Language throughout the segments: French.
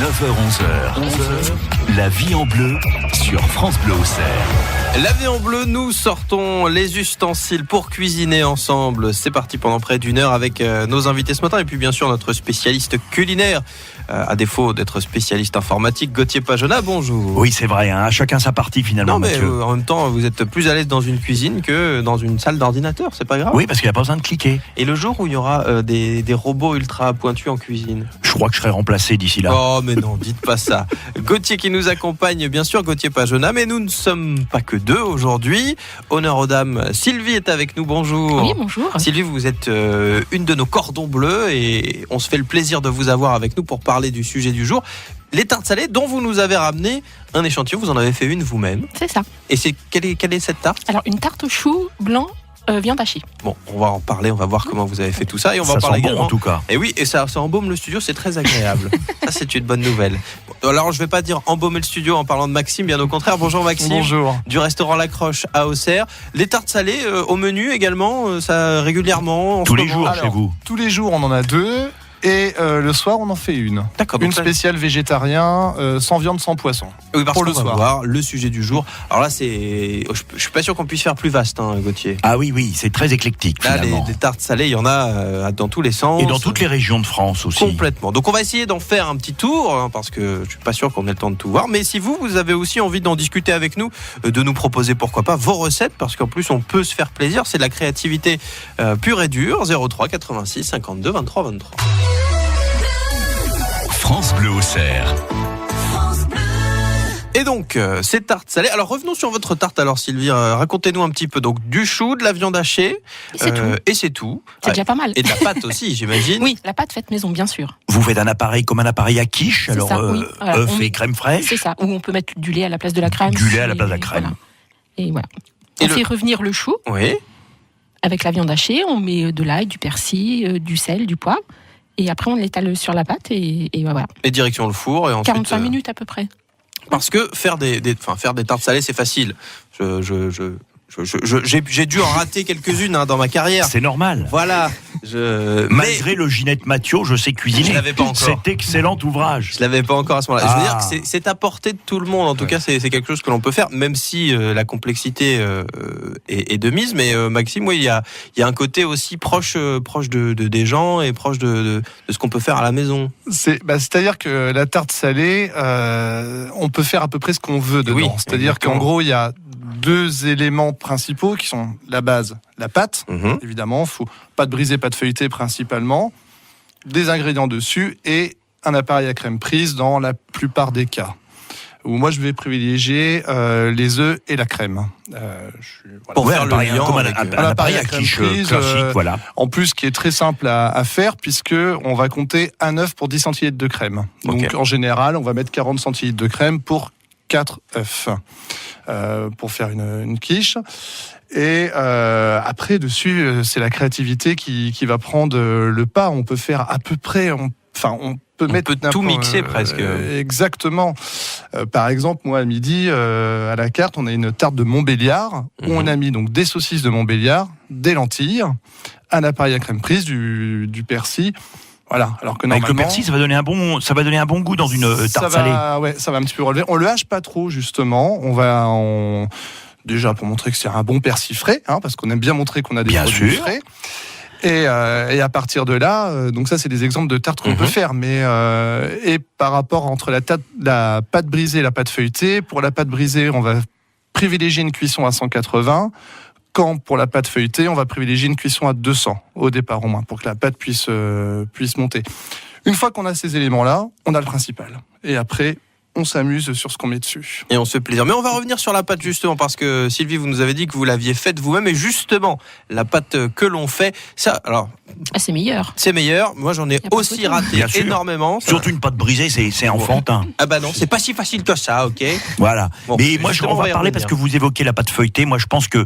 11h, la vie en bleu sur France Bleu Auxerre. La vie en bleu, nous sortons les ustensiles pour cuisiner ensemble. C'est parti pendant près d'une heure avec nos invités ce matin et puis bien sûr notre spécialiste culinaire. À défaut d'être spécialiste informatique, Gauthier Pajona, bonjour. Oui, c'est vrai, hein, chacun sa partie finalement. Non, mais Mathieu. en même temps, vous êtes plus à l'aise dans une cuisine que dans une salle d'ordinateur, c'est pas grave. Oui, parce qu'il n'y a pas besoin de cliquer. Et le jour où il y aura des robots ultra pointus en cuisine? Je crois que je serai remplacé d'ici là. Oh, mais non, dites pas ça. Gauthier qui nous accompagne, bien sûr, Gauthier Pajona, mais nous ne sommes pas que deux aujourd'hui. Honneur aux dames, Sylvie est avec nous, bonjour. Oui, bonjour. Sylvie, vous êtes une de nos cordons bleus et on se fait le plaisir de vous avoir avec nous pour parler du sujet du jour. Les tartes salées dont vous nous avez ramené un échantillon, vous en avez fait une vous-même. C'est ça. Et quelle est cette tarte? Alors, une tarte au chou blanc, viande hachée. Bon, on va en parler, on va voir comment vous avez fait tout ça et on va en Ça parler sent bon également. en tout cas. Et oui, et ça embaume le studio, c'est très agréable. Ça, c'est une bonne nouvelle. Bon, alors, je vais pas dire embaumer le studio en parlant de Maxime, bien au contraire. Bonjour Maxime. Bonjour. Du restaurant La Croche à Auxerre. Les tartes salées au menu également, ça régulièrement en Tous ce les moment. jours chez vous. Tous les jours, on en a deux. Et le soir, on en fait une. D'accord. Une donc ça- spéciale végétarien, sans viande, sans poisson. Oui, parce pour qu'on le va soir. voir le sujet du jour. Alors là, je suis pas sûr qu'on puisse faire plus vaste, hein, Gauthier. Ah oui, c'est très éclectique Là, finalement. les tartes salées, il y en a dans tous les sens. Et dans toutes les régions de France aussi. Complètement. Donc on va essayer d'en faire un petit tour, hein, parce que je suis pas sûr qu'on ait le temps de tout voir. Mais si vous avez aussi envie d'en discuter avec nous, de nous proposer pourquoi pas vos recettes, parce qu'en plus on peut se faire plaisir, c'est de la créativité pure et dure. 03 86 52 23 23. France Bleu Auxerre. Et donc, ces tartes salées. Alors revenons sur votre tarte alors Sylvie, racontez-nous un petit peu. Donc du chou, de la viande hachée, Et c'est tout. et c'est tout. C'est déjà pas mal. Et de la pâte aussi, j'imagine. Oui, la pâte faite maison, bien sûr. Vous faites un appareil comme un appareil à quiche, C'est alors ça, oui. Voilà, œuf on- et crème fraîche. C'est ça. Ou on peut mettre du lait à la place de la crème. Du lait à la place de la crème. Voilà. Et voilà. Et On le- fait revenir le chou Oui. avec la viande hachée. On met de l'ail, du persil, du sel, du poivre. Et après, on l'étale sur la pâte et voilà. Et direction le four et ensuite. 45 minutes à peu près. Parce que faire des tartes salées, c'est facile. J'ai dû en rater quelques-unes dans ma carrière. C'est normal. Voilà. Malgré le Ginette Mathieu, je sais cuisiner. Je l'avais pas encore. Cet excellent ouvrage. Je l'avais pas encore à ce moment-là. Je veux Ah. dire que c'est à portée de tout le monde. En tout cas, c'est quelque chose que l'on peut faire, même si la complexité est de mise. Mais Maxime, oui, il y a un côté aussi proche des gens et proche de ce qu'on peut faire à la maison. C'est-à-dire que la tarte salée, on peut faire à peu près ce qu'on veut dedans. Oui, C'est-à-dire exactement. qu'en gros, il y a deux éléments principaux qui sont la base, la pâte, évidemment, pâte brisée, pâte feuilletée principalement, des ingrédients dessus et un appareil à crème prise dans la plupart des cas. Où moi, je vais privilégier les œufs et la crème. Pour Ouais, faire un le appareil, lien comme avec, un appareil à crème quiche prise, classique, voilà. En plus, qui est très simple à faire, puisque on va compter un œuf pour 10 centilitres de crème. Donc, Ok. en général, on va mettre 40 centilitres de crème pour 4 œufs pour faire une quiche. Et après, dessus, c'est la créativité qui va prendre le pas. On peut faire à peu près... On peut mettre peut tout mixer presque. Exactement. Par exemple, moi à midi, à la carte, on a une tarte de Montbéliard où on a mis donc des saucisses de Montbéliard, des lentilles, un appareil à crème prise, du persil. Voilà. Alors que Avec normalement, le persil, ça va donner un bon goût dans une tarte salée. ça va un petit peu relever. On le hache pas trop justement. Déjà pour montrer que c'est un bon persil frais, parce qu'on aime bien montrer qu'on a des Bien produits sûr. frais. Et à partir de là, donc ça c'est des exemples de tartes qu'on peut faire, mais et par rapport entre la pâte brisée et la pâte feuilletée, pour la pâte brisée, on va privilégier une cuisson à 180, quand pour la pâte feuilletée, on va privilégier une cuisson à 200 au départ au moins, pour que la pâte puisse monter. Une fois qu'on a ces éléments-là, on a le principal. Et après, on s'amuse sur ce qu'on met dessus. Et on se fait plaisir. Mais on va revenir sur la pâte justement parce que Sylvie, vous nous avez dit que vous l'aviez faite vous-même et justement, la pâte que l'on fait, ça, alors, C'est meilleur. c'est meilleur. Moi, j'en ai a pas aussi photo. raté Bien sûr. énormément. Ça- Surtout une pâte brisée, c'est enfantin. Ah bah non, c'est pas si facile que ça, ok. Voilà. Bon, Mais moi, justement, on va y parler revenir. parce que vous évoquez la pâte feuilletée. Moi, je pense que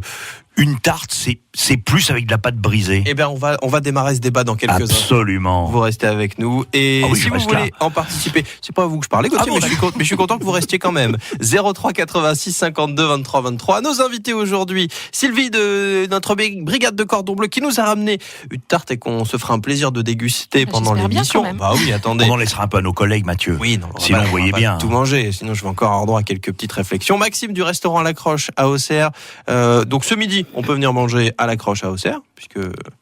une tarte, c'est plus avec de la pâte brisée. Eh bien, on va démarrer ce débat dans quelques instants. Absolument. Vous restez avec nous. Et Ah oui, si je vous reste voulez là. en participer, c'est pas à vous que je parlais, Gauthier, Ah bon, mais je suis content que vous restiez quand même. 03 86 52 23 23. Nos invités aujourd'hui, Sylvie de notre brigade de Cordon Bleu qui nous a ramené une tarte et qu'on se fera un plaisir de déguster pendant j'espère bien l'émission. quand même. Bah oui, attendez. On en laissera un peu à nos collègues, Mathieu. Oui, non, Sinon, on va vous voyez pas bien. tout manger. Sinon, je vais encore avoir droit à quelques petites réflexions. Maxime du restaurant La Croche à Auxerre. Donc ce midi, on peut venir manger à La Croche à Auxerre, puisque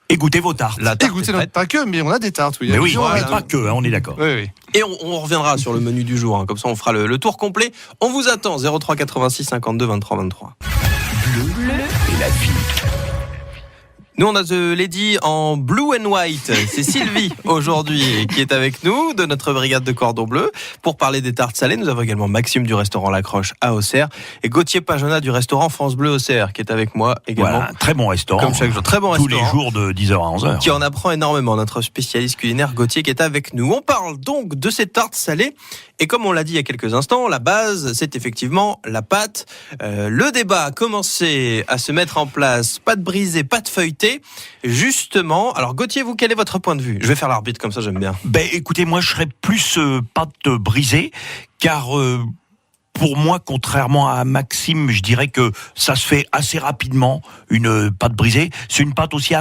Et goûtez vos tartes. la tarte Écoutez, est prête. pas que, mais on a des tartes. Oui, Mais oui, voilà. mais pas que, on est d'accord. Oui, oui. Et on reviendra sur le menu du jour. Comme ça, on fera le tour complet. On vous attend. 03 86 52 23 23. Bleu et la vie. Nous, on a The Lady en blue and white. C'est Sylvie, aujourd'hui, qui est avec nous, de notre brigade de Cordon Bleu, pour parler des tartes salées. Nous avons également Maxime du restaurant La Croche à Auxerre et Gauthier Pajona du restaurant France Bleu Auxerre, qui est avec moi également. Voilà, un très bon restaurant. Comme chaque jour. Très bon Tous restaurant. les jours de 10h à 11h. Qui en apprend énormément, notre spécialiste culinaire Gauthier qui est avec nous. On parle donc de ces tartes salées et comme on l'a dit il y a quelques instants, la base c'est effectivement la pâte. Le débat a commencé à se mettre en place, pâte brisée, pâte feuilletée. Justement, alors Gauthier, vous, quel est votre point de vue ? Je vais faire l'arbitre comme ça, j'aime bien. Ben, écoutez, moi, je serais plus pâte brisée, car pour moi, contrairement à Maxime, je dirais que ça se fait assez rapidement, une pâte brisée. C'est une pâte aussi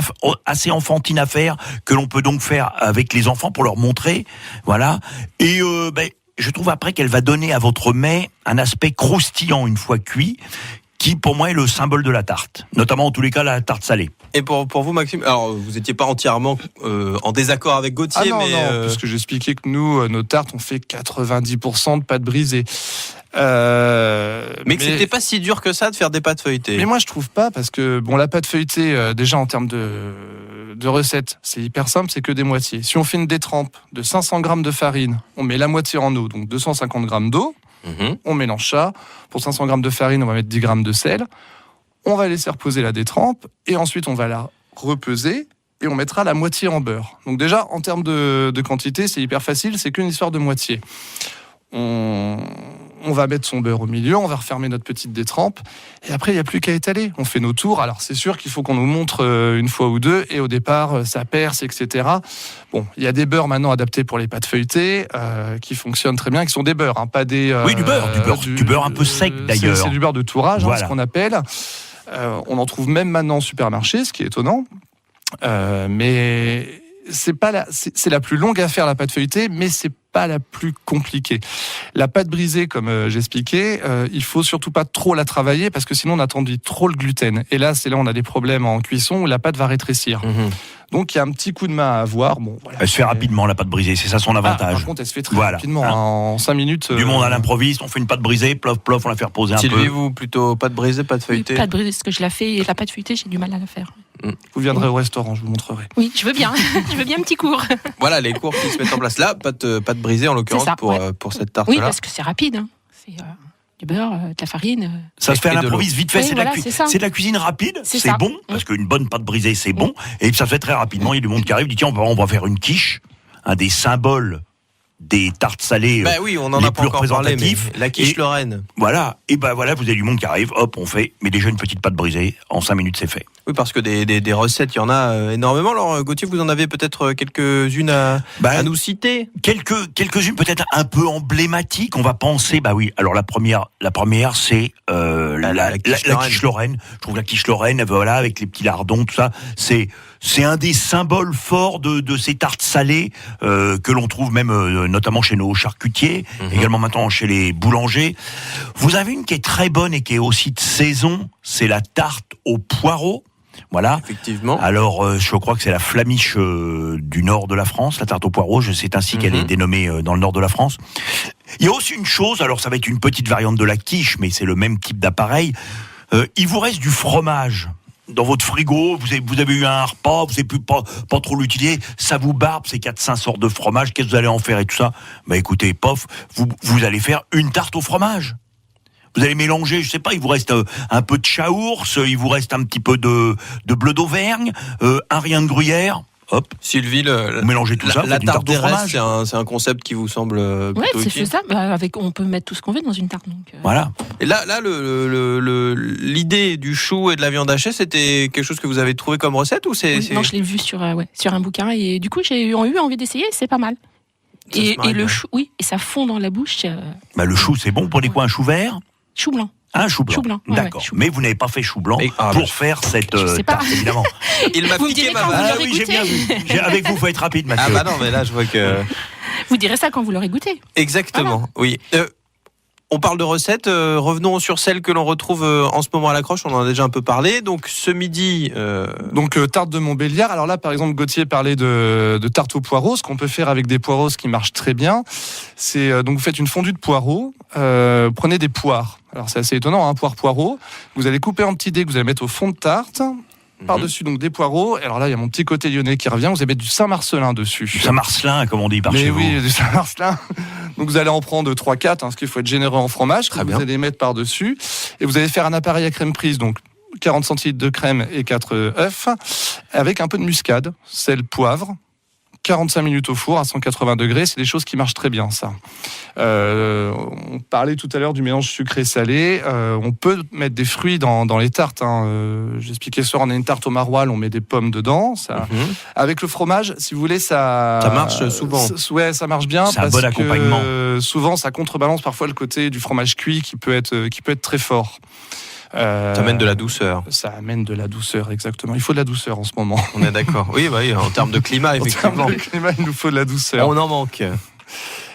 assez enfantine à faire, que l'on peut donc faire avec les enfants pour leur montrer. Voilà. Et je trouve après qu'elle va donner à votre mets un aspect croustillant une fois cuit, qui pour moi est le symbole de la tarte, notamment en tous les cas la tarte salée. Et pour vous, Maxime, alors vous n'étiez pas entièrement en désaccord avec Gauthier, Ah non, mais non, parce que j'expliquais que nous, nos tartes, on fait 90% de pâte brisée. que c'était pas si dur que ça de faire des pâtes feuilletées. Mais moi, je trouve pas, parce que bon, la pâte feuilletée, déjà en termes de recettes, c'est hyper simple, c'est que des moitiés. Si on fait une détrempe de 500 grammes de farine, on met la moitié en eau, donc 250 grammes d'eau. On mélange ça. Pour 500 grammes de farine, on va mettre 10 grammes de sel. On va laisser reposer la détrempe et ensuite on va la repeser et on mettra la moitié en beurre. Donc déjà, en termes de quantité, c'est hyper facile, c'est qu'une histoire de moitié. On va mettre son beurre au milieu, on va refermer notre petite détrempe et après, il n'y a plus qu'à étaler. On fait nos tours. Alors, c'est sûr qu'il faut qu'on nous montre une fois ou deux et au départ, ça perce, etc. Bon, il y a des beurres maintenant adaptés pour les pâtes feuilletées qui fonctionnent très bien, qui sont des beurres, hein, pas des... Oui, du beurre un peu sec d'ailleurs. C'est du beurre de tourage, voilà. ce qu'on appelle. On en trouve même maintenant au supermarché, ce qui est étonnant. Mais c'est la plus longue à faire, la pâte feuilletée, mais c'est pas la plus compliquée. La pâte brisée, comme j'expliquais, il faut surtout pas trop la travailler parce que sinon on attendit trop le gluten. Et là, c'est là où on a des problèmes en cuisson où la pâte va rétrécir. Donc il y a un petit coup de main à avoir. Bon, voilà, elle se fait rapidement, la pâte brisée, c'est ça son avantage. par contre, elle se fait très rapidement, en 5 minutes. Du monde à l'improviste, on fait une pâte brisée, plof, on la fait reposer un peu. Sylvie, vous, plutôt pâte brisée, pâte feuilletée ? Pâte brisée, ce que je la fais, et la pâte feuilletée, j'ai du mal à la faire. Vous viendrez au restaurant, je vous montrerai. Oui, je veux bien. Je veux bien un petit cours. Voilà les cours qui se mettent en place là, pâte brisée en l'occurrence ça, pour cette tarte-là. Oui, parce que c'est rapide. Hein. C'est du beurre, de la farine. Ça se fait à Et de l'improviste, vite fait, Oui, c'est voilà, de c'est la cuisine rapide, c'est ça. bon, parce qu'une bonne pâte brisée, c'est bon, et ça se fait très rapidement, il y a du monde qui arrive, dit tiens, on va faire une quiche, un des symboles des tartes salées Bah oui, on en les a pas plus encore parlé, mais représentatifs. la quiche Et Lorraine. Voilà, et ben voilà, vous avez du monde qui arrive, hop, on fait, mais déjà une petite pâte brisée, en 5 minutes c'est fait. Oui, parce que des recettes, il y en a énormément. Alors Gauthier, vous en avez peut-être quelques-unes à nous citer ? Quelques-unes peut-être un peu emblématiques, on va penser, bah oui, alors la première c'est la quiche Lorraine. Je trouve la quiche Lorraine, voilà, avec les petits lardons, tout ça, c'est un des symboles forts de ces tartes salées que l'on trouve même notamment chez nos charcutiers, également maintenant chez les boulangers. Vous avez une qui est très bonne et qui est aussi de saison, c'est la tarte au poireau. Voilà. Effectivement. Alors, je crois que c'est la flamiche du nord de la France, la tarte au poireau. C'est ainsi qu'elle est dénommée dans le nord de la France. Il y a aussi une chose, alors ça va être une petite variante de la quiche, mais c'est le même type d'appareil. Il vous reste du fromage dans votre frigo, vous avez eu un repas, vous n'avez pu pas trop l'utiliser, ça vous barbe ces 4-5 sortes de fromage, qu'est-ce que vous allez en faire et tout ça ? Bah écoutez, vous allez faire une tarte au fromage. Vous allez mélanger, je sais pas, il vous reste un peu de chaours, il vous reste un petit peu de bleu d'Auvergne, un rien de gruyère. hop. Sylvie, Vous mélangez tout ça, vous la faites une tarte tarte au des restes, fromage. c'est un concept qui vous semble Ouais, plutôt c'est utile. ça. Bah, on peut mettre tout ce qu'on veut dans une tarte. Donc, Voilà. Et là, l'idée du chou et de la viande hachée, c'était quelque chose que vous avez trouvé comme recette ou oui, non, je l'ai vu sur un bouquin et du coup j'ai eu envie d'essayer. C'est pas mal. Ça se marie Et le bien. chou, oui, et ça fond dans la bouche. Bah, le chou, c'est bon. Vous prenez quoi, un chou vert? Chou blanc. Un chou blanc. Chou blanc, ouais, D'accord. ouais, chou Mais vous n'avez pas fait chou blanc pour faire cette Je sais pas. tarte, évidemment. Il m'a Vous me piqué direz ma quand vous vanne. Ah l'aurez oui, j'ai goûté. bien vu. Avec vous, faut être rapide, Mathieu. Ah bah non, mais là, je vois que... Vous direz ça quand vous l'aurez goûté. Exactement, oui. On parle de recettes, revenons sur celles que l'on retrouve en ce moment à la Croche, on en a déjà un peu parlé. Donc ce midi... Donc tarte de Montbéliard. Alors là, par exemple, Gauthier parlait de tarte aux poireaux. Ce qu'on peut faire avec des poireaux, ce qui marche très bien, c'est donc vous faites une fondue de poireaux. Prenez des poires. Alors c'est assez étonnant, un poireau. Vous allez couper en petits dés que vous allez mettre au fond de tarte. Par-dessus donc des poireaux. Alors là, il y a mon petit côté lyonnais qui revient. Vous allez mettre du Saint-Marcelin dessus. Du Saint-Marcelin, comme on dit par Mais chez oui, vous. du Saint-Marcelin. Donc vous allez en prendre 3-4, parce qu'il faut être généreux en fromage. Très Que bien. vous allez mettre par-dessus. Et vous allez faire un appareil à crème prise, donc 40 centilitres de crème et 4 œufs, avec un peu de muscade, sel, poivre. 45 minutes au four à 180 degrés, c'est des choses qui marchent très bien, ça. On parlait tout à l'heure du mélange sucré-salé. On peut mettre des fruits dans les tartes. J'expliquais ce soir, on a une tarte au maroilles, on met des pommes dedans. Ça. Avec le fromage, si vous voulez, ça marche souvent. Ouais, ça marche bien. C'est un parce bon que, accompagnement. souvent, ça contrebalance parfois le côté du fromage cuit qui peut être très fort. Ça amène de la douceur. Ça amène de la douceur, exactement. Il faut de la douceur en ce moment. On est d'accord. Oui, en termes de climat, En effectivement. termes de climat, il nous faut de la douceur. On en manque.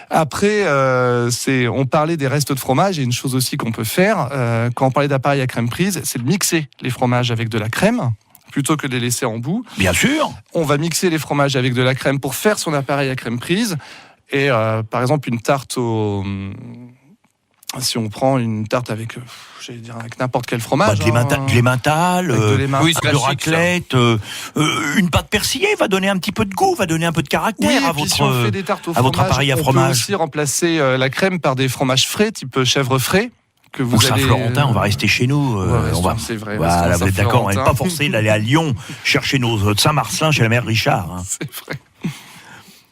Après, on parlait des restes de fromage et une chose aussi qu'on peut faire, quand on parlait d'appareil à crème prise, c'est de mixer les fromages avec de la crème plutôt que de les laisser en bout. Bien sûr. On va mixer les fromages avec de la crème pour faire son appareil à crème prise. Et par exemple, une tarte si on prend une tarte avec, avec n'importe quel fromage. De l'emmental, Avec de l'emmental. Oui, c'est de classique, raclette, une pâte persillée va donner un petit peu de goût, va donner un peu de caractère Oui, à et puis votre. si on fait des tartes au à votre fromage, appareil à on fromage. peut aussi remplacer la crème par des fromages frais, type chèvre frais. Que vous Ou allez... Saint-Florentin, on va rester chez nous. Ouais, on va... c'est vrai. Voilà, restons vous êtes d'accord, on n'est Saint-Florentin. pas forcé d'aller à Lyon chercher nos œufs de Saint-Marcelin chez la mère Richard. Hein. C'est vrai.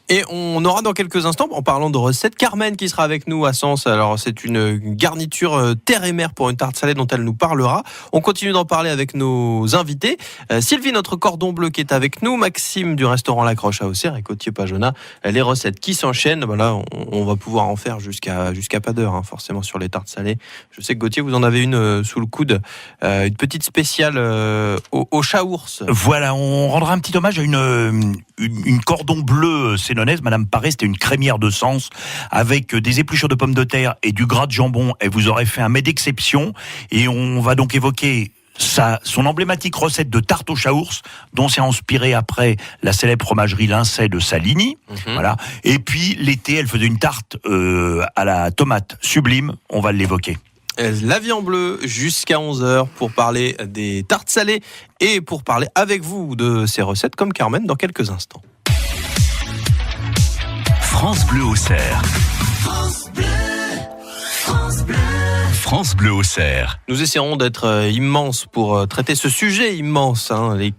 Et on aura dans quelques instants, en parlant de recettes, Carmen qui sera avec nous à Sens. Alors c'est une garniture terre et mer pour une tarte salée dont elle nous parlera. On continue d'en parler avec nos invités. Sylvie, notre cordon bleu qui est avec nous, Maxime du restaurant La Croche à Auxerre et Gauthier Pajona. Les recettes qui s'enchaînent, voilà, on va pouvoir en faire jusqu'à pas d'heure, forcément sur les tartes salées. Je sais que Gauthier, vous en avez une sous le coude, une petite spéciale au chat-ours. Voilà, on rendra un petit hommage à une cordon bleu sénonaise, Madame Paré, c'était une crémière de Sens avec des épluchures de pommes de terre et du gras de jambon, et vous aurez fait un mets d'exception. Et on va donc évoquer son emblématique recette de tarte au chat-ours, dont s'est inspirée après la célèbre fromagerie Lincey de Saligny. Voilà. Et puis l'été, elle faisait une tarte à la tomate sublime, on va l'évoquer. La vie en bleu jusqu'à 11h pour parler des tartes salées et pour parler avec vous de ces recettes comme Carmen dans quelques instants. France Bleu Auxerre. France Bleu Auxerre. Nous essaierons d'être immenses pour traiter ce sujet immense.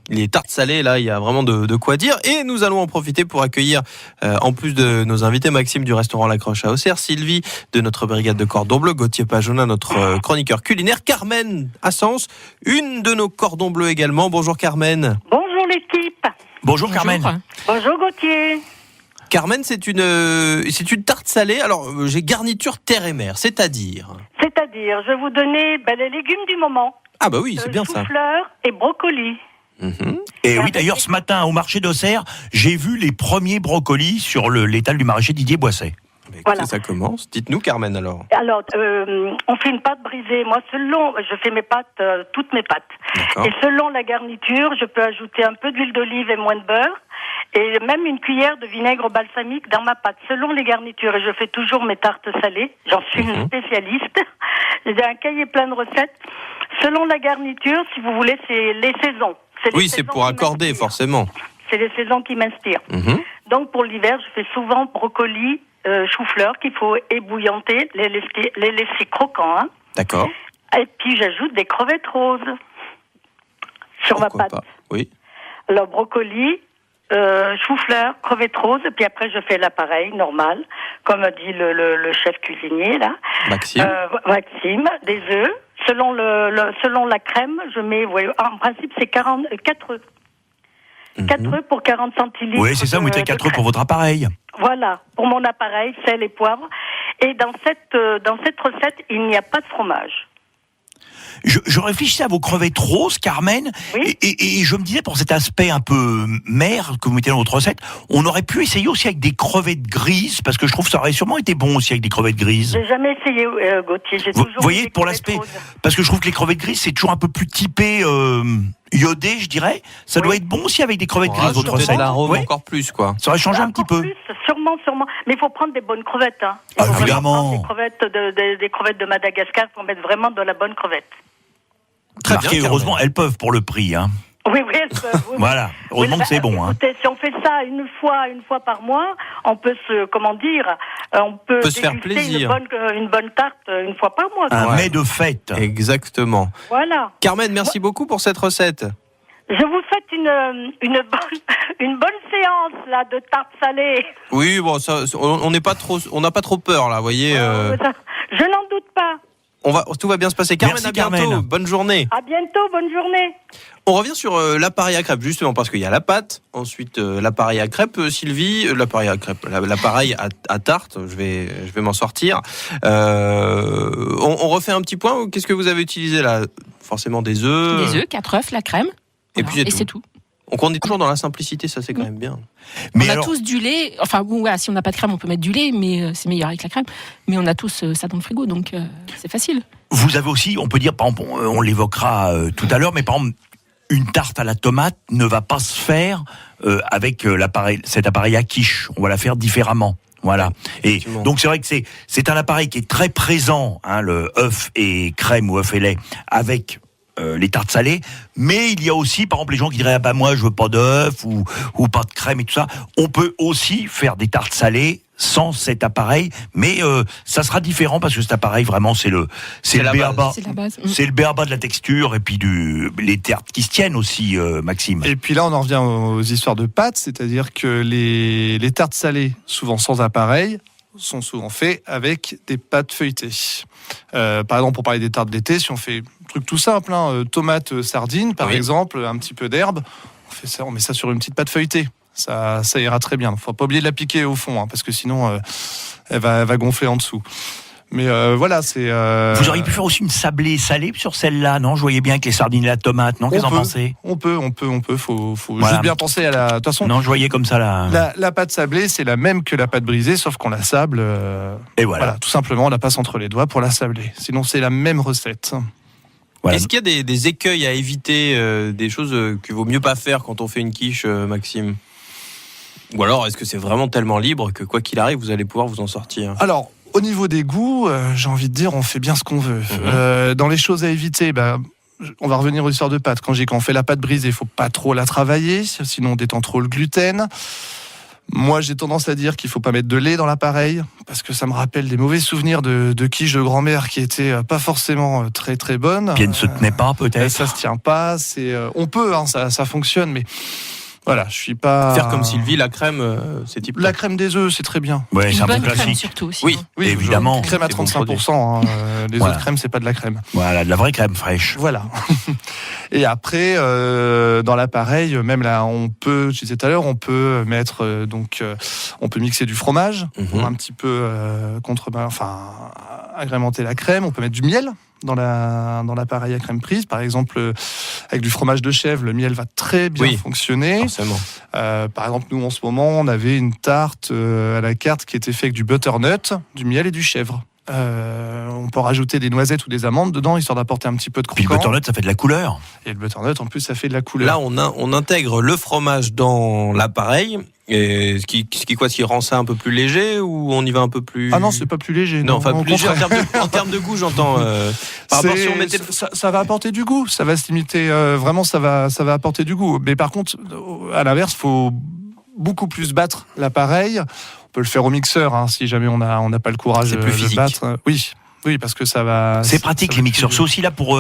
Les tartes salées, là, il y a vraiment de quoi dire. Et nous allons en profiter pour accueillir, en plus de nos invités, Maxime du restaurant La Croche à Auxerre, Sylvie de notre brigade de cordon bleu, Gauthier Pajona, notre chroniqueur culinaire, Carmen à Sens, une de nos cordons bleus également. Bonjour Carmen. Bonjour l'équipe. Bonjour Carmen. Bonjour Gauthier. Carmen, c'est une tarte salée. Alors, j'ai garniture terre et mer, c'est-à-dire... C'est-à-dire, je vais vous donner les légumes du moment. Ah bah oui, c'est bien ça. Chou-fleur et brocoli. Et oui, d'ailleurs, ce matin, au marché d'Auxerre, j'ai vu les premiers brocolis sur l'étal du maraîcher Didier Boisset. Écoutez, Voilà. ça commence. Dites-nous, Carmen, alors. Alors, on fait une pâte brisée. Moi, je fais mes pâtes, toutes mes pâtes. D'accord. Et selon la garniture, je peux ajouter un peu d'huile d'olive et moins de beurre. Et même une cuillère de vinaigre balsamique dans ma pâte, selon les garnitures. Et je fais toujours mes tartes salées. J'en suis une spécialiste. J'ai un cahier plein de recettes. Selon la garniture, si vous voulez, c'est les saisons. Oui, c'est pour accorder, forcément. C'est les saisons qui m'inspirent. Donc, pour l'hiver, je fais souvent brocoli, chou-fleur qu'il faut ébouillanter, les laisser croquants. D'accord. Et puis, j'ajoute des crevettes roses sur ma Pourquoi pâte. pas. Oui. Alors, brocoli, chou-fleur, crevettes roses, et puis après je fais l'appareil normal, comme dit le chef cuisinier là. Maxime. Maxime, des œufs. Selon la crème, je mets, en principe c'est 4 œufs. 4 œufs pour 40 centilitres. Oui, c'est ça, vous mettez 4 œufs pour votre appareil. Voilà, pour mon appareil, sel et poivre. Et dans cette recette, il n'y a pas de fromage. Je réfléchissais à vos crevettes roses, Carmen, Oui. et je me disais, pour cet aspect un peu mer que vous mettez dans votre recette, on aurait pu essayer aussi avec des crevettes grises, parce que je trouve que ça aurait sûrement été bon aussi avec des crevettes grises. J'ai jamais essayé, Gauthier. J'ai Vous toujours voyez, des pour crevettes l'aspect, roses. parce que je trouve que les crevettes grises, c'est toujours un peu plus typé iodé, je dirais. Ça doit être bon aussi avec des crevettes grises, votre Rajouter recette. de l'arôme Oui. encore plus, quoi. Ça aurait changé un petit Encore peu. plus, sûrement. Mais il faut prendre des bonnes crevettes. Hein. Il faut vraiment Évidemment. prendre des crevettes de Madagascar. Il faut mettre vraiment de la bonne crevette. Très Marqué, bien, Carmen. heureusement, elles peuvent pour le prix. Hein. Oui, elles peuvent, oui. Voilà, heureusement Oui, que c'est bon. Hein. Écoutez, si on fait ça une fois par mois, on peut on peut se faire déguster plaisir. une bonne tarte une fois par mois. Un Ouais. mets de fête. Exactement. Voilà. Carmen, merci beaucoup pour cette recette. Je vous souhaite une bonne séance là de tarte salée. Oui, bon, ça, on n'a pas trop peur là, vous voyez. Je n'en doute pas. Tout va bien se passer. Carmen, Merci, à bientôt. Carmen. Bonne journée. À bientôt, bonne journée. On revient sur l'appareil à crêpes, justement, parce qu'il y a la pâte, ensuite l'appareil à crêpes, Sylvie, l'appareil à crêpes, l'appareil à tarte, je vais m'en sortir. On refait un petit point, qu'est-ce que vous avez utilisé là? Forcément des œufs. Des œufs, 4 œufs, la crème. Et Voilà. puis c'est tout. Donc on est toujours dans la simplicité, ça c'est quand même bien. Mais On a alors, tous du lait. Enfin, bon, voilà, si on n'a pas de crème, on peut mettre du lait, mais c'est meilleur avec la crème. Mais on a tous ça dans le frigo, donc c'est facile. vous avez aussi, on peut dire, par exemple, on l'évoquera tout à l'heure, mais par exemple, une tarte à la tomate ne va pas se faire avec cet appareil à quiche. On va la faire différemment. Voilà. Et Effectivement. donc c'est vrai que c'est un appareil qui est très présent, hein, le œuf et crème ou œuf et lait, avec les tartes salées, mais il y a aussi, par exemple, les gens qui diraient ah bah moi je veux pas d'œuf ou pas de crème et tout ça. On peut aussi faire des tartes salées sans cet appareil, mais ça sera différent parce que cet appareil vraiment c'est le la b.a.-ba. C'est la base. C'est le b.a.-ba de la texture et puis les tartes qui se tiennent aussi, Maxime. Et puis là, on en revient aux histoires de pâtes, c'est-à-dire que les tartes salées, souvent sans appareil, sont souvent faites avec des pâtes feuilletées. Par exemple, pour parler des tartes d'été, si on fait un truc tout simple, tomates, sardines, par exemple, un petit peu d'herbe, on met ça sur une petite pâte feuilletée. Ça ira très bien. Il ne faut pas oublier de la piquer au fond, parce que sinon, elle va gonfler en dessous. Mais voilà, c'est... Vous auriez pu faire aussi une sablée salée sur celle-là, non? Je voyais bien avec les sardines et la tomate, non? Qu'est-ce que vous en pensez? On peut. Faut Voilà. juste bien penser à la... De toute façon, Non, je voyais comme ça là. la pâte sablée, c'est la même que la pâte brisée, sauf qu'on la sable. Et voilà. Tout simplement, on la passe entre les doigts pour la sabler. Sinon, c'est la même recette. Voilà. Est-ce qu'il y a des écueils à éviter, des choses qu'il vaut mieux pas faire quand on fait une quiche, Maxime? Ou alors, est-ce que c'est vraiment tellement libre que quoi qu'il arrive, vous allez pouvoir vous en sortir? Alors, au niveau des goûts, j'ai envie de dire, on fait bien ce qu'on veut. Dans les choses à éviter, on va revenir aux histoires de pâtes. Quand on fait la pâte brisée, il faut pas trop la travailler, sinon on détend trop le gluten. Moi, j'ai tendance à dire qu'il faut pas mettre de lait dans l'appareil, parce que ça me rappelle des mauvais souvenirs de quiches de grand-mère qui étaient pas forcément très très bonnes. Puis elle ne se tenait pas, peut-être. Ça se tient pas. On peut, ça fonctionne, mais voilà, je suis pas. Faire comme Sylvie, la crème, c'est type. La crème des œufs, c'est très bien. Ouais, c'est Une un peu bonne crème classique. surtout aussi. Oui. hein. Oui, Évidemment. Crème à C'est bon 35%. Les Voilà. autres crèmes, c'est pas de la crème. Voilà, de la vraie crème fraîche. Voilà. Et après, dans l'appareil, même là, je disais tout à l'heure, on peut mettre on peut mixer du fromage pour un petit peu agrémenter la crème. On peut mettre du miel dans l'appareil à crème prise. Par exemple, avec du fromage de chèvre, le miel va très bien fonctionner. Forcément. Par exemple, nous, en ce moment, on avait une tarte à la carte qui était faite avec du butternut, du miel et du chèvre. On peut rajouter des noisettes ou des amandes dedans, histoire d'apporter un petit peu de Puis croquant. le butternut, ça fait de la couleur. Et le butternut, en plus, ça fait de la couleur. Là, on intègre le fromage dans l'appareil. Et ce qui rend ça un peu plus léger ou on y va un peu plus... Ah non, c'est pas plus léger. Non, enfin au plus léger contraire. en termes de goût, j'entends. Par rapport si on mettait ça va apporter du goût. Ça va se limiter. Vraiment, ça va apporter du goût. Mais par contre, à l'inverse, faut beaucoup plus battre l'appareil. On peut le faire au mixeur, si jamais on n'a pas le courage C'est plus de physique. battre. Oui. Oui, parce que ça va. C'est pratique les mixeurs. C'est aussi là pour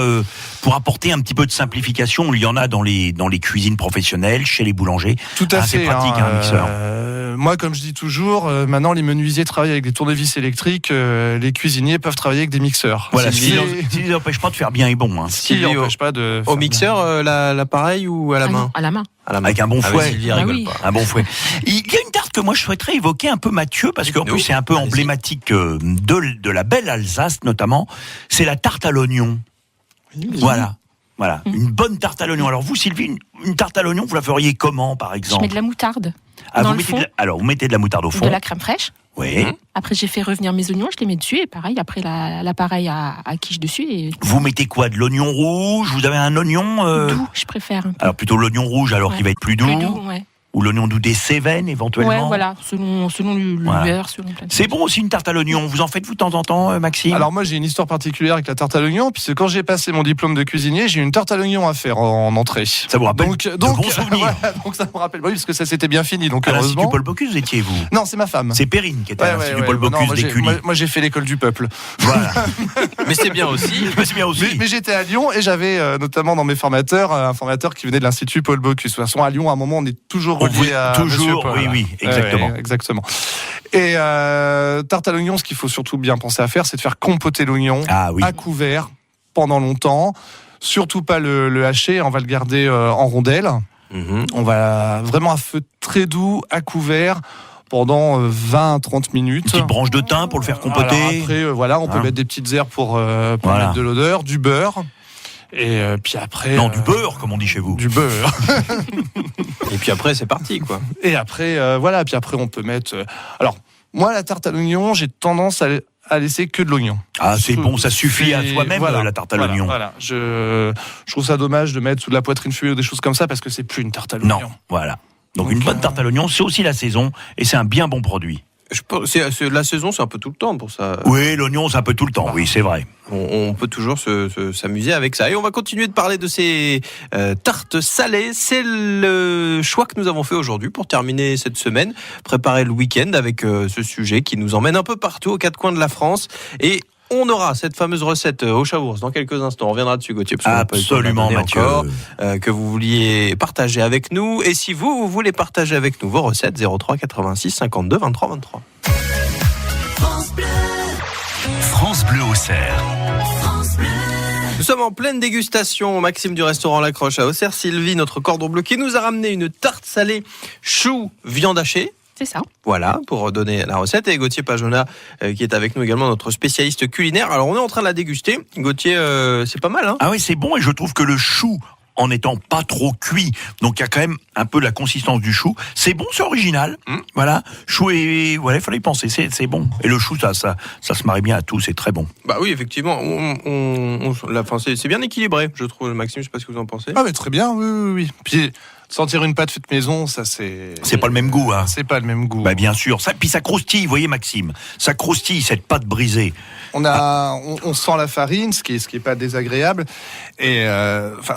apporter un petit peu de simplification. Il y en a dans les cuisines professionnelles, chez les boulangers. Tout à fait. C'est pratique un mixeur. Moi, comme je dis toujours, maintenant les menuisiers travaillent avec des tournevis électriques. Les cuisiniers peuvent travailler avec des mixeurs. Voilà, ce qui ne empêche pas de faire bien et bon. Hein. Ce qui n'empêche pas de. Au mixeur, l'appareil ou à la main? À la main. Avec un bon fouet. Sylvie rigole oui. pas. Un bon fouet. Il y a une tarte que moi je souhaiterais évoquer un peu, Mathieu, parce qu'en plus c'est un peu emblématique de la belle Alsace notamment. C'est la tarte à l'oignon. Voilà. Une bonne tarte à l'oignon. Alors vous, Sylvie, une tarte à l'oignon, vous la feriez comment, par Je exemple? mets de la moutarde. Vous mettez de la moutarde au fond. De la crème fraîche. Oui. Après, j'ai fait revenir mes oignons, je les mets dessus et pareil, après l'appareil à quiche dessus. Et... Vous mettez quoi? De l'oignon rouge? Vous avez un oignon doux, je préfère. Alors plutôt l'oignon rouge, alors qu'il va être plus doux. Plus doux, ouais. Ou l'oignon doux des Cévennes éventuellement. Ouais, voilà, selon l'heure, selon plein de C'est choses. bon aussi une tarte à l'oignon. Vous en faites vous de temps en temps, Maxime? Alors moi j'ai une histoire particulière avec la tarte à l'oignon, puisque quand j'ai passé mon diplôme de cuisinier, j'ai eu une tarte à l'oignon à faire en entrée. Ça vous rappelle de bons souvenirs. Voilà, donc ça me rappelle, oui, parce que ça s'était bien fini. Donc À l'Institut heureusement. Paul Bocuse, vous étiez vous? Non, c'est ma femme. C'est Perrine qui était à l'Institut Paul Bocuse d'Écully. Moi j'ai fait l'école du peuple. Voilà. Mais c'est bien aussi. C'est bien aussi. Mais j'étais à Lyon et j'avais notamment dans mes formateurs un formateur qui venait de l'Institut Paul Bocuse. De toute façon, à Lyon, à un moment, on est toujours relié à toujours, Monsieur Paul. oui, exactement. Ouais, exactement. Et tarte à l'oignon, ce qu'il faut surtout bien penser à faire, c'est de faire compoter l'oignon à couvert pendant longtemps. Surtout pas le hacher, on va le garder en rondelles. On va vraiment à feu très doux, à couvert, pendant 20-30 minutes. Une petite branche de thym pour le faire compoter. Après, on peut mettre des petites herbes pour mettre de l'odeur, du beurre. Et puis après... Non, du beurre, comme on dit chez vous. Du beurre. Et puis après, c'est parti, quoi. Et après, puis après, on peut mettre... Alors, moi, la tarte à l'oignon, j'ai tendance à laisser que de l'oignon. Ah, c'est bon, ça suffit à soi-même, la tarte à l'oignon. Voilà. Je trouve ça dommage de mettre sous de la poitrine fumée ou des choses comme ça, parce que c'est plus une tarte à l'oignon. Non, voilà. Donc une bonne tarte à l'oignon, c'est aussi la saison, et c'est un bien bon produit. La saison, c'est un peu tout le temps pour ça. Oui, l'oignon, c'est un peu tout le temps, oui, c'est vrai. On peut toujours s'amuser avec ça. Et on va continuer de parler de ces tartes salées. C'est le choix que nous avons fait aujourd'hui pour terminer cette semaine, préparer le week-end avec ce sujet qui nous emmène un peu partout aux quatre coins de la France. Et on aura cette fameuse recette au Chaours dans quelques instants. On reviendra dessus, Gauthier. Absolument, Mathieu. Que vous vouliez partager avec nous. Et si vous voulez partager avec nous vos recettes, 03 86 52 23 23. France Bleu Auxerre. Nous sommes en pleine dégustation. Maxime du restaurant La Croche à Auxerre, Sylvie, notre cordon bleu, qui nous a ramené une tarte salée chou viande hachée. C'est ça. Voilà, pour donner la recette. Et Gauthier Pajona, qui est avec nous également, notre spécialiste culinaire. Alors, on est en train de la déguster. Gauthier, c'est pas mal, hein? Ah oui, c'est bon, et je trouve que le chou, en étant pas trop cuit, donc il y a quand même un peu la consistance du chou. C'est bon, c'est original. Voilà, chou et voilà, il fallait y penser, c'est bon. Et le chou, ça se marie bien à tout, c'est très bon. Bah oui, effectivement, c'est bien équilibré, je trouve, Maxime. Je sais pas ce que vous en pensez. Ah mais très bien, oui. Puis sentir une pâte faite maison, ça c'est pas le même goût, hein. C'est pas le même goût. Bah bien sûr. Puis ça croustille, vous voyez, Maxime. Ça croustille, cette pâte brisée. On sent la farine, ce qui est pas désagréable. Et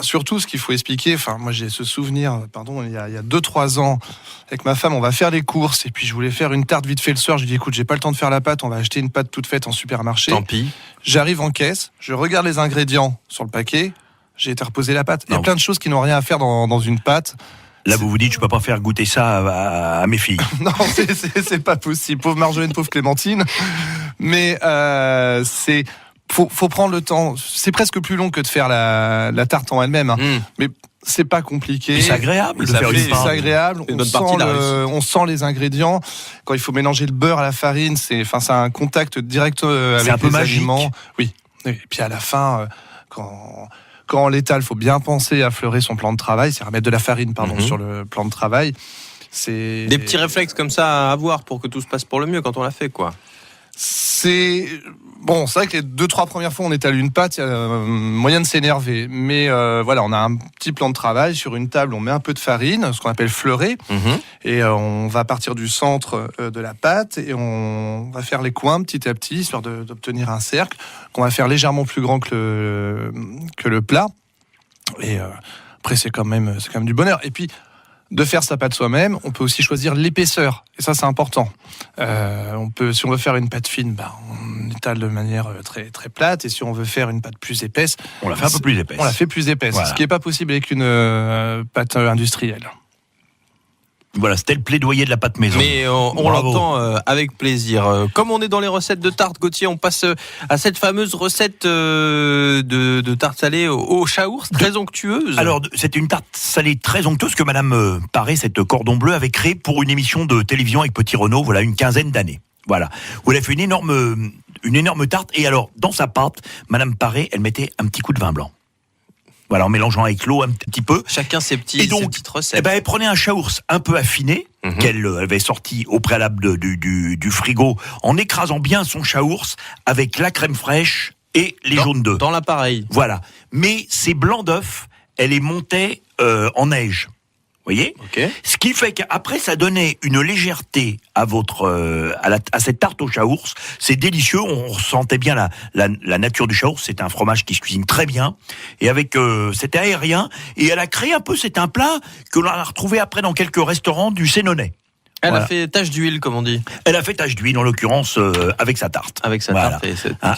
surtout, ce qu'il faut expliquer. Moi, j'ai ce souvenir. Il y a 2-3 ans, avec ma femme, on va faire les courses. Et puis, je voulais faire une tarte vite fait le soir. Je lui dis, écoute, j'ai pas le temps de faire la pâte. On va acheter une pâte toute faite en supermarché. Tant pis. J'arrive en caisse. Je regarde les ingrédients sur le paquet. J'ai été reposer la pâte. Il y a plein de choses qui n'ont rien à faire dans une pâte. Là, vous vous dites, je peux pas faire goûter ça à mes filles. Non, c'est pas possible. Pauvre Marjolaine, pauvre Clémentine. Mais faut prendre le temps. C'est presque plus long que de faire la tarte en elle-même. Mais c'est pas compliqué. Et c'est agréable de faire une pâte. C'est agréable. On sent les ingrédients. Quand il faut mélanger le beurre à la farine, c'est un contact direct avec un peu les magique. aliments. Oui. Et puis à la fin, quand on l'étale, il faut bien penser à fleurer son plan de travail, c'est remettre de la farine sur le plan de travail. C'est des petits réflexes comme ça à avoir pour que tout se passe pour le mieux quand on l'a fait, quoi. C'est vrai que les 2-3 premières fois on étale une pâte, il y a moyen de s'énerver. Mais on a un petit plan de travail. Sur une table, on met un peu de farine, ce qu'on appelle fleurer. Et on va partir du centre de la pâte et on va faire les coins petit à petit, histoire d'obtenir un cercle qu'on va faire légèrement plus grand que le plat. Et après, c'est quand même du bonheur. Et puis, de faire sa pâte soi-même. On peut aussi choisir l'épaisseur, et ça c'est important. Si on veut faire une pâte fine, on étale de manière très très plate, et si on veut faire une pâte plus épaisse, on la fait un peu plus épaisse. On la fait plus épaisse, voilà. Ce qui n'est pas possible avec une pâte industrielle. Voilà, c'était le plaidoyer de la pâte maison. Mais on l'entend avec plaisir. Comme on est dans les recettes de tarte, Gauthier, on passe à cette fameuse recette de tarte salée au chaours, très onctueuse. Alors, c'était une tarte salée très onctueuse que Madame Paré, cette cordon bleu, avait créée pour une émission de télévision avec Petit Renaud, voilà, une quinzaine d'années. Voilà. Où elle a fait une énorme tarte. Et alors, dans sa pâte, Madame Paré, elle mettait un petit coup de vin blanc. Voilà, en mélangeant avec l'eau un petit peu. Chacun ses petites recettes. Elle prenait un chaours un peu affiné, qu'elle avait sorti au préalable du frigo, en écrasant bien son chaours avec la crème fraîche et les jaunes d'œufs. Dans l'appareil. Voilà. Mais ces blancs d'œufs, elle les montait en neige. Vous voyez ? Okay. Ce qui fait qu'après, ça donnait une légèreté à cette tarte au chaours. C'est délicieux. On ressentait bien la nature du chaours. C'est un fromage qui se cuisine très bien. Et c'était aérien. Et elle a créé un peu, c'est un plat que l'on a retrouvé après dans quelques restaurants du Sénonais. Elle a fait tache d'huile, comme on dit. Elle a fait tache d'huile, en l'occurrence, avec sa tarte. Avec sa tarte.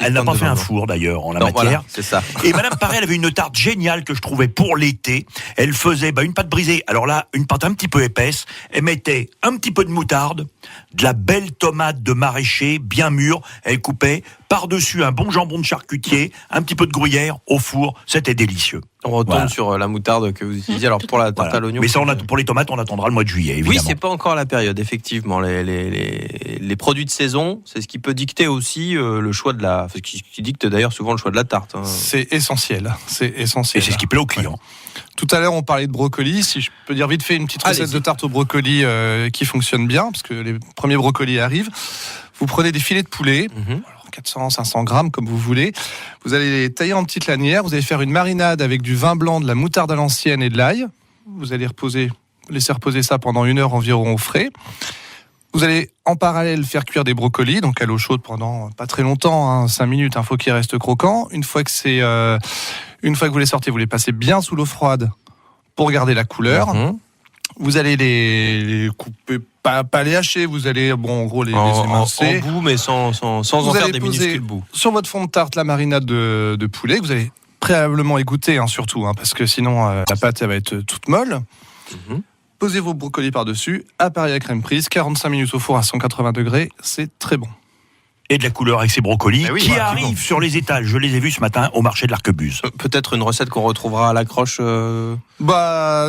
Elle n'a pas fait un four, d'ailleurs, en la matière. Voilà, c'est ça. Et Madame Paré, elle avait une tarte géniale que je trouvais pour l'été. Elle faisait une pâte brisée. Alors là, une pâte un petit peu épaisse. Elle mettait un petit peu de moutarde, de la belle tomate de maraîcher, bien mûre. Elle coupait par-dessus un bon jambon de charcutier, un petit peu de gruyère au four. C'était délicieux. On retourne sur la moutarde que vous utilisez. Alors pour la tarte à l'oignon. Mais ça, pour les tomates, on attendra le mois de juillet, évidemment. Oui, c'est pas encore la période, effectivement. Les produits de saison, c'est ce qui peut dicter aussi le choix ce qui dicte d'ailleurs souvent le choix de la tarte. Hein. C'est essentiel. Et c'est ce qui plaît aux clients. Ouais. Tout à l'heure, on parlait de brocoli. Si je peux dire vite fait une petite recette de tarte au brocoli qui fonctionne bien, parce que les premiers brocolis arrivent. Vous prenez des filets de poulet. Alors 400, 500 grammes, comme vous voulez. Vous allez les tailler en petites lanières. Vous allez faire une marinade avec du vin blanc, de la moutarde à l'ancienne et de l'ail. Vous allez laisser reposer ça pendant 1 heure environ au frais. Vous allez en parallèle faire cuire des brocolis, donc à l'eau chaude pendant pas très longtemps, 5 minutes, faut qu'ils restent croquants. Une fois que vous les sortez, vous les passez bien sous l'eau froide pour garder la couleur. Vous allez les couper, pas les hacher, vous allez, en gros, les émincer. En bout, mais sans en faire des minuscules bouts. Sur votre fond de tarte, la marinade de poulet, que vous allez préalablement égoutter, surtout, parce que sinon, la pâte, elle va être toute molle. Posez vos brocolis par-dessus, appareil à crème prise, 45 minutes au four à 180 degrés, c'est très bon. Et de la couleur avec ces brocolis qui arrivent sur les étals. Je les ai vus ce matin au marché de l'Arquebuse. Peut-être une recette qu'on retrouvera à l'accroche.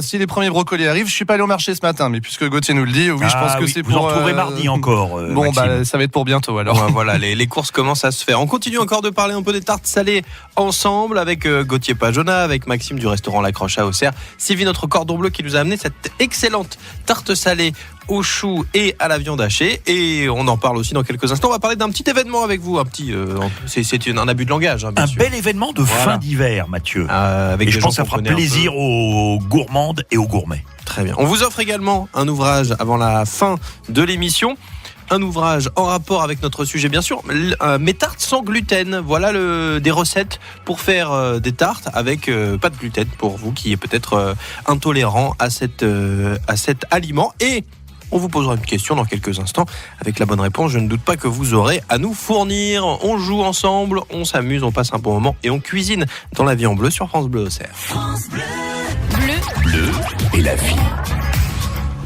Si les premiers brocolis arrivent, je suis pas allé au marché ce matin, mais puisque Gauthier nous le dit, je pense que c'est pour. Vous en retrouverez mardi encore. Ça va être pour bientôt alors. Voilà, les courses commencent à se faire. On continue encore de parler un peu des tartes salées ensemble avec Gauthier Pajona, avec Maxime du restaurant L'Accroche à Auxerre, Sylvie notre cordon bleu qui nous a amené cette excellente tarte salée aux choux et à la viande hachée, et on en parle aussi dans quelques instants. On va parler d'un petit événement avec vous, c'est un abus de langage, bien sûr. Bel événement de fin d'hiver, Mathieu. Avec et je pense que ça fera plaisir aux gourmandes et aux gourmets. Très bien. On vous offre également un ouvrage avant la fin de l'émission. Un ouvrage en rapport avec notre sujet, bien sûr. Mes tartes sans gluten. Voilà des recettes pour faire des tartes avec pas de gluten pour vous qui est peut-être intolérant à cet aliment. Et on vous posera une question dans quelques instants avec la bonne réponse. Je ne doute pas que vous aurez à nous fournir. On joue ensemble, on s'amuse, on passe un bon moment et on cuisine dans La Vie en Bleu sur France Bleu Auxerre. France Bleu. Bleu et la vie.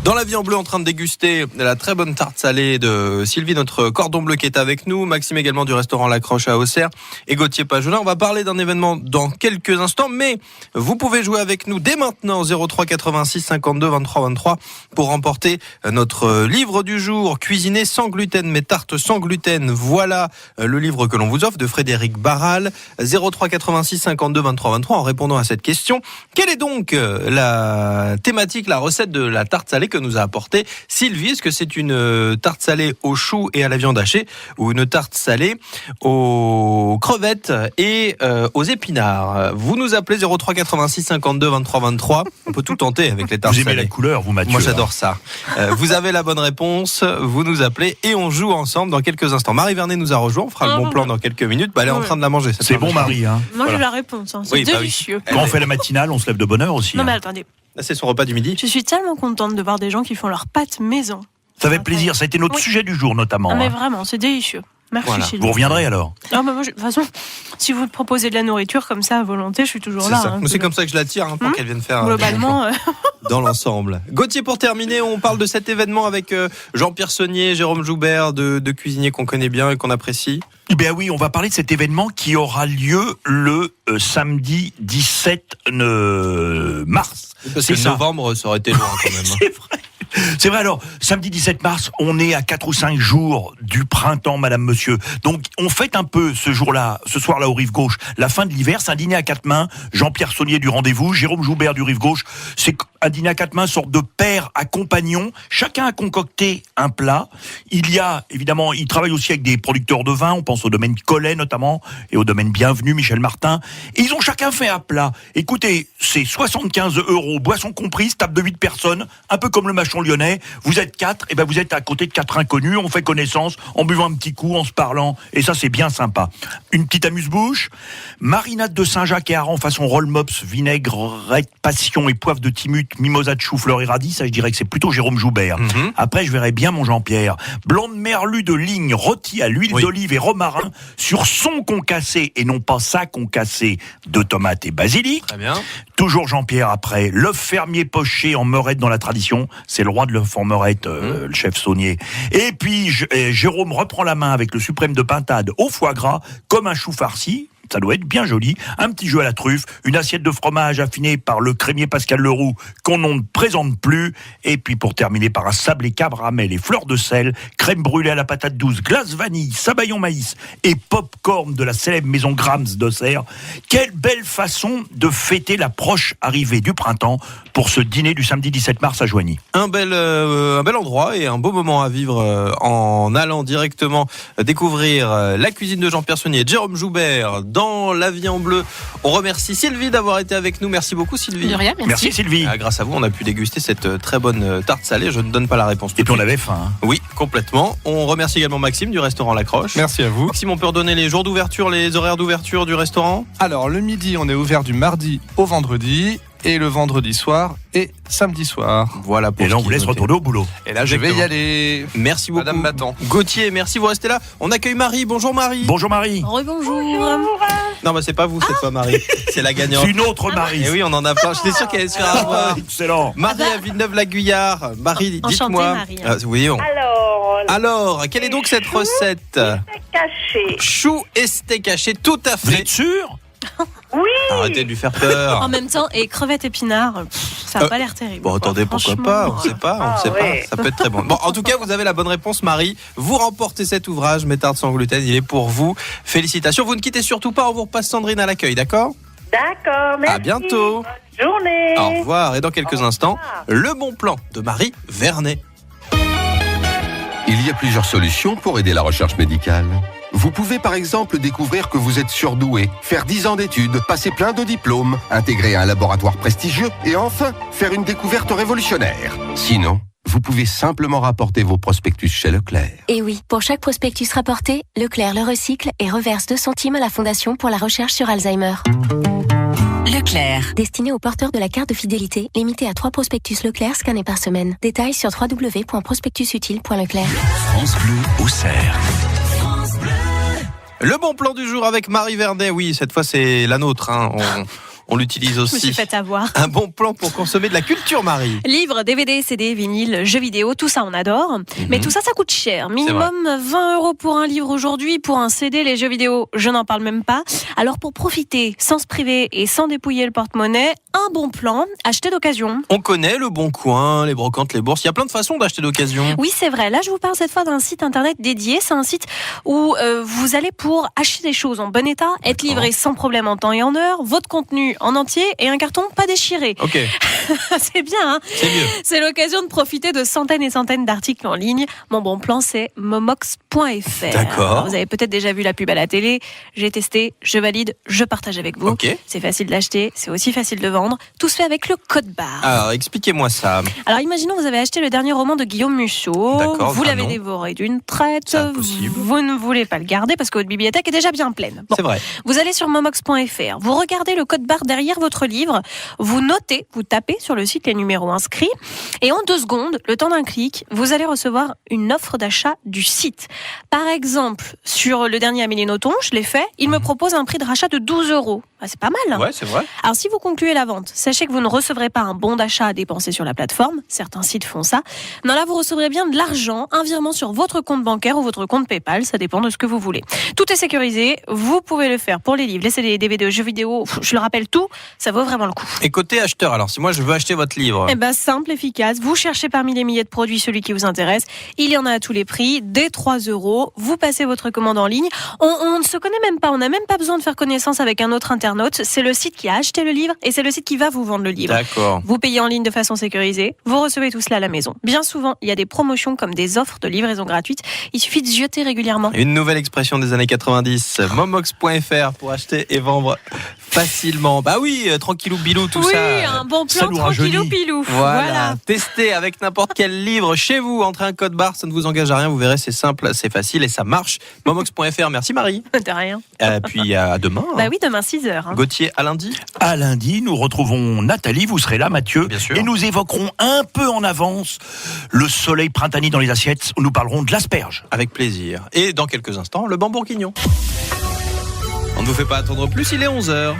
Dans La Vie en Bleu, en train de déguster la très bonne tarte salée de Sylvie, notre cordon bleu qui est avec nous, Maxime également du restaurant L'Accroche à Auxerre et Gauthier Pajona. On va parler d'un événement dans quelques instants, mais vous pouvez jouer avec nous dès maintenant 03 86 52 23 23 pour remporter notre livre du jour, Cuisiner sans gluten, mes tartes sans gluten. Voilà le livre que l'on vous offre de Frédéric Barral. 03 86 52 23 23 en répondant à cette question. Quelle est donc la thématique, la recette de la tarte salée que nous a apporté Sylvie? Est-ce que c'est une tarte salée aux choux et à la viande hachée ou une tarte salée aux crevettes et aux épinards? Vous nous appelez 03 86 52 23 23. On peut tout tenter avec les tartes salées. Vous aimez la couleur, vous, Mathieu? Moi, j'adore ça. Vous avez la bonne réponse, vous nous appelez et on joue ensemble dans quelques instants. Marie Vernet nous a rejoint, on fera le bon plan dans quelques minutes. Elle est en train de la manger. C'est bon, Marie. Moi, j'ai la réponse. C'est délicieux. Quand on fait la matinale, on se lève de bonne heure aussi. Non, mais attendez. Là, c'est son repas du midi. Je suis tellement contente de voir des gens qui font leurs pâtes maison. Ça fait plaisir, ça a été notre sujet du jour notamment. Ah, mais vraiment, c'est délicieux. Merci Sylvie. Vous reviendrez alors? Ah bah moi, de toute façon, si vous proposez de la nourriture comme ça à volonté, je suis toujours là. Ça. C'est comme ça que je l'attire pour qu'elle vienne faire globalement dans l'ensemble. Gauthier, pour terminer, on parle de cet événement avec Jean-Pierre Saunier, Jérôme Joubert, deux cuisiniers qu'on connaît bien et qu'on apprécie. Eh bien oui, on va parler de cet événement qui aura lieu le samedi 17 mars. Parce que novembre, ça aurait été loin quand même. C'est vrai. C'est vrai, alors, samedi 17 mars, on est à 4 ou 5 jours du printemps, madame, monsieur. Donc, on fête un peu ce jour-là, ce soir-là au Rive Gauche, la fin de l'hiver. C'est un dîner à 4 mains. Jean-Pierre Saunier du Rendez-vous, Jérôme Joubert du Rive Gauche. C'est un dîner à 4 mains, sorte de père à compagnon. Chacun a concocté un plat. Il y a, évidemment, il travaille aussi avec des producteurs de vin. On pense au domaine Collet, notamment, et au domaine Bienvenu, Michel Martin. Et ils ont chacun fait un plat. Écoutez, c'est 75 €, boisson comprise, table de 8 personnes, un peu comme le Machon lyonnais. Vous êtes 4, et ben vous êtes à côté de 4 inconnus, on fait connaissance, en buvant un petit coup, en se parlant, et ça c'est bien sympa. Une petite amuse-bouche, marinade de Saint-Jacques et hareng façon roll mops, vinaigrette, passion et poivre de timut, mimosa de chou-fleur et radis, ça je dirais que c'est plutôt Jérôme Joubert. Après je verrais bien mon Jean-Pierre. Blanc de merlu de ligne rôti à l'huile d'olive et romarin sur son concassé et non pas sa concassé de tomates et basilic. Très bien. Toujours Jean-Pierre après, l'œuf fermier poché en meurette dans la tradition, c'est le roi de l'œuf en meurette, le chef Saunier. Et puis Jérôme reprend la main avec le suprême de pintade au foie gras, comme un chou farci. Ça doit être bien joli. Un petit jeu à la truffe, une assiette de fromage affinée par le crémier Pascal Leroux qu'on ne présente plus. Et puis pour terminer par un sablé caramel et fleurs de sel, crème brûlée à la patate douce, glace vanille, sabayon maïs et pop-corn de la célèbre maison Grams d'Auxerre. Quelle belle façon de fêter la proche arrivée du printemps pour ce dîner du samedi 17 mars à Joigny. Un bel endroit et un beau moment à vivre en allant directement découvrir la cuisine de Jean-Pierre Saunier et Jérôme Joubert dans La Vie en Bleu. On remercie Sylvie d'avoir été avec nous. Merci beaucoup Sylvie. De rien, merci. Merci Sylvie. Grâce à vous, on a pu déguster cette très bonne tarte salée. Je ne donne pas la réponse. Et puis on avait faim. Oui, complètement. On remercie également Maxime du restaurant La Croche. Merci à vous. Maxime, on peut redonner les jours d'ouverture, les horaires d'ouverture du restaurant? Alors, le midi, on est ouvert du mardi au vendredi. Et le vendredi soir et samedi soir. Voilà. Et là, on vous laisse retourner au boulot. Et là, je vais y aller. Merci beaucoup. Madame Battant. Gauthier, merci, vous restez là. On accueille Marie. Bonjour Marie. Bonjour Marie. Rebonjour. Non, bah c'est pas vous cette fois Marie. C'est la gagnante. C'est une autre Marie. Et oui, on en a plein. J'étais sûr qu'elle allait se faire avoir. Excellent. Marie à Villeneuve-la-Guyard. Marie, Enchantée, dites-moi. Marie. Oui, Alors, quelle est donc cette recette? caché. Chou et steak haché, tout à Vous fait. êtes sûr? Oui. Arrêtez de lui faire peur. En même temps, et crevettes épinards, ça n'a pas l'air terrible. Bon, attendez, pourquoi Franchement, pas? On sait pas, ouais. Ça peut être très bon. Bon, en tout cas, vous avez la bonne réponse, Marie. Vous remportez cet ouvrage, Mes tartes sans gluten. Il est pour vous. Félicitations. Vous ne quittez surtout pas. On vous repasse Sandrine à l'accueil, d'accord? D'accord, merci. À bientôt. Bonne journée. Au revoir. Et dans quelques instants, le bon plan de Marie Vernet. Il y a plusieurs solutions pour aider la recherche médicale. Vous pouvez par exemple découvrir que vous êtes surdoué, faire 10 ans d'études, passer plein de diplômes, intégrer un laboratoire prestigieux et enfin faire une découverte révolutionnaire. Sinon, vous pouvez simplement rapporter vos prospectus chez Leclerc. Et oui, pour chaque prospectus rapporté, Leclerc le recycle et reverse 2 centimes à la Fondation pour la recherche sur Alzheimer. Leclerc. Destiné aux porteurs de la carte de fidélité, limité à 3 prospectus Leclerc scannés par semaine. Détails sur www.prospectusutile.leclerc. France Bleu Auxerre. Le bon plan du jour avec Marie Vernet. Oui, cette fois, c'est la nôtre. On l'utilise aussi. Je me suis fait avoir. Un bon plan pour consommer de la culture, Marie. Livres, DVD, CD, vinyle, jeux vidéo, tout ça on adore. Mais tout ça, ça coûte cher. Minimum 20 € pour un livre aujourd'hui. Pour un CD, les jeux vidéo, je n'en parle même pas. Alors pour profiter, sans se priver et sans dépouiller le porte-monnaie, un bon plan, acheter d'occasion. On connaît le Bon Coin, les brocantes, les bourses. Il y a plein de façons d'acheter d'occasion. Oui, c'est vrai. Là, je vous parle cette fois d'un site internet dédié. C'est un site où vous allez pour acheter des choses en bon état, être livré sans problème en temps et en heure, votre contenu en entier et un carton pas déchiré. Ok. C'est bien, hein? C'est mieux. C'est l'occasion de profiter de centaines et centaines d'articles en ligne. Mon bon plan, c'est momox.fr. D'accord. Vous avez peut-être déjà vu la pub à la télé. J'ai testé, je valide, je partage avec vous. Ok. C'est facile d'acheter, c'est aussi facile de vendre. Tout se fait avec le code barre. Alors, expliquez-moi ça. Alors, imaginons vous avez acheté le dernier roman de Guillaume Musso. D'accord, Vous l'avez non. dévoré d'une traite. C'est impossible. Vous ne voulez pas le garder parce que votre bibliothèque est déjà bien pleine. Bon. C'est vrai. Vous allez sur momox.fr. Vous regardez le code barre derrière votre livre, vous notez, vous tapez sur le site les numéros inscrits et en 2 secondes, le temps d'un clic, vous allez recevoir une offre d'achat du site. Par exemple, sur le dernier Amélie Nothomb, je l'ai fait, il me propose un prix de rachat de 12 €. Ah, c'est pas mal. Hein. Ouais, c'est vrai. Alors, si vous concluez la vente, sachez que vous ne recevrez pas un bon d'achat à dépenser sur la plateforme. Certains sites font ça. Non, là, vous recevrez bien de l'argent, un virement sur votre compte bancaire ou votre compte PayPal. Ça dépend de ce que vous voulez. Tout est sécurisé. Vous pouvez le faire pour les livres, les CD, les DVD, jeux vidéo. Je le rappelle, tout, ça vaut vraiment le coup. Et côté acheteur, alors si moi je veux acheter votre livre. Eh ben, simple, efficace. Vous cherchez parmi les milliers de produits celui qui vous intéresse. Il y en a à tous les prix, dès 3 €. Vous passez votre commande en ligne. On ne se connaît même pas. On n'a même pas besoin de faire connaissance avec un autre internaute. C'est le site qui a acheté le livre et c'est le site qui va vous vendre le livre. D'accord. Vous payez en ligne de façon sécurisée. Vous recevez tout cela à la maison. Bien souvent, il y a des promotions comme des offres de livraison gratuite. Il suffit de jeter régulièrement. Une nouvelle expression des années 90. Momox.fr pour acheter et vendre facilement. Bah oui, tranquillou bilou, tout ça. Oui, un bon plan tranquillou pilou. Voilà. Testez avec n'importe quel livre chez vous. Entrez un code barre, ça ne vous engage à rien. Vous verrez, c'est simple, c'est facile et ça marche. Momox.fr. Merci Marie. De rien. Puis à demain. Bah oui, demain 6h. Gauthier, à lundi. À lundi, nous retrouvons Nathalie, vous serez là Mathieu, bien sûr. Et nous évoquerons un peu en avance le soleil printanier dans les assiettes. Nous parlerons de l'asperge. Avec plaisir. Et dans quelques instants, le bambourguignon. On ne vous fait pas attendre plus, il est 11h.